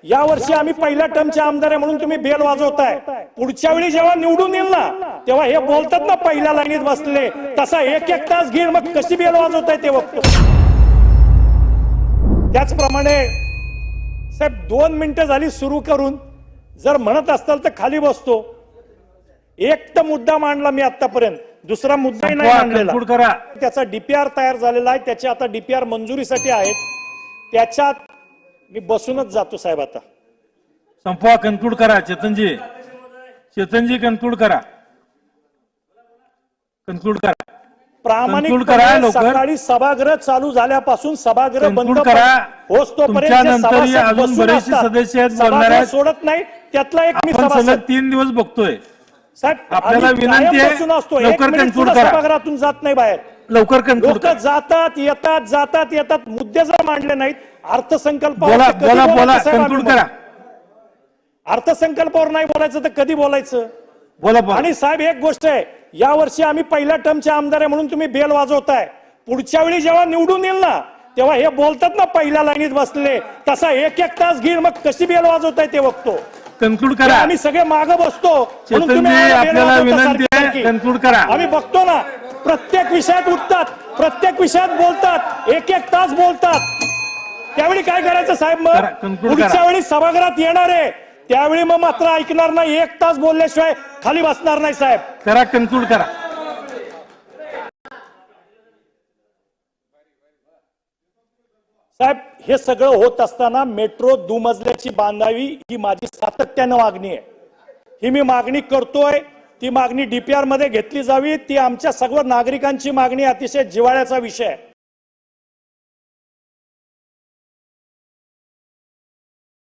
या वर्षी आम्ही पहिल्या टर्मचे आमदार आहे म्हणून तुम्ही बेल वाजवताय। पुढच्या वेळी जेव्हा निवडून येईल ना तेव्हा हे बोलतात ना पहिल्या लाईनीत बसले तसा एक एक तास घेईल मग कशी बेल वाजवताय ते बघतो। त्याचप्रमाणे साहेब 2 मिनिटं झाली सुरू करून जर म्हणत असताल तर खाली बसतो। एक तर मुद्दा मांडला मी आतापर्यंत, दुसरा मुद्दाही नाही मांडलेला। त्याचा डीपीआर तयार झालेला आहे, त्याचे आता डीपीआर मंजुरीसाठी आहेत, त्याच्यात मी बसूनच जातो साहेब। आता संपवा, कन्क्लूड करा। चेतनजी कन्क्लूड करा, कन्क्लूड करा, प्रामाणिकपणे सकाळी सभागृह चालू झाल्यापासून सभागृह बंद होस तोपर्यंत अजून बरेचसे सदस्य बोलणार सोडत नाही। त्यातला एक मी सलग 3 दिवस बघतोय साहेब, आपल्याला विनंती आहे लवकर कन्क्लूड करा। सभागृहातून जात नाही बाहेर, लवकर कन्क्लूड लोक जातात येतात मुद्दे जर मांडले नाहीत अर्थसंकल्प कन्क्लूड करा। अर्थसंकल्पावर नाही बोलायचं तर कधी बोलायचं? बोला। आणि साहेब एक गोष्ट आहे, या वर्षी आम्ही पहिल्या टर्मचे आमदार आहे म्हणून तुम्ही बेल वाजवताय। पुढच्या वेळी जेव्हा निवडून येईल ना तेव्हा हे बोलतात ना पहिल्या लाईनीत बसले तसा एक एक तास घेईल मग कशी बेल वाजवताय ते बघतो। कन्क्लूड करा। आम्ही सगळे मागे बसतो म्हणून तुम्ही आपल्याला विनंती आहे कन्क्लूड करा। आम्ही बघतो ना प्रत्येक विषयात उठतात, प्रत्येक विषयात बोलतात, एक एक तास बोलतात। त्यावेळी काय करायचं साहेब? मग पुढच्या वेळी सभागृहात येणार आहे त्यावेळी मग मात्र ऐकणार नाही, 1 तास बोलल्याशिवाय खाली बसणार नाही साहेब। करा, कन्क्लूड करा। साहेब हे सगळं होत असताना मेट्रो दुमजल्याची बांधावी ही माझी सातत्यानं मागणी आहे। ही मी मागणी करतोय, ती मागणी डीपीआर मध्ये घेतली जावी, ती आमच्या सर्व नागरिकांची मागणी, अतिशय जिव्हाळ्याचा विषय आहे।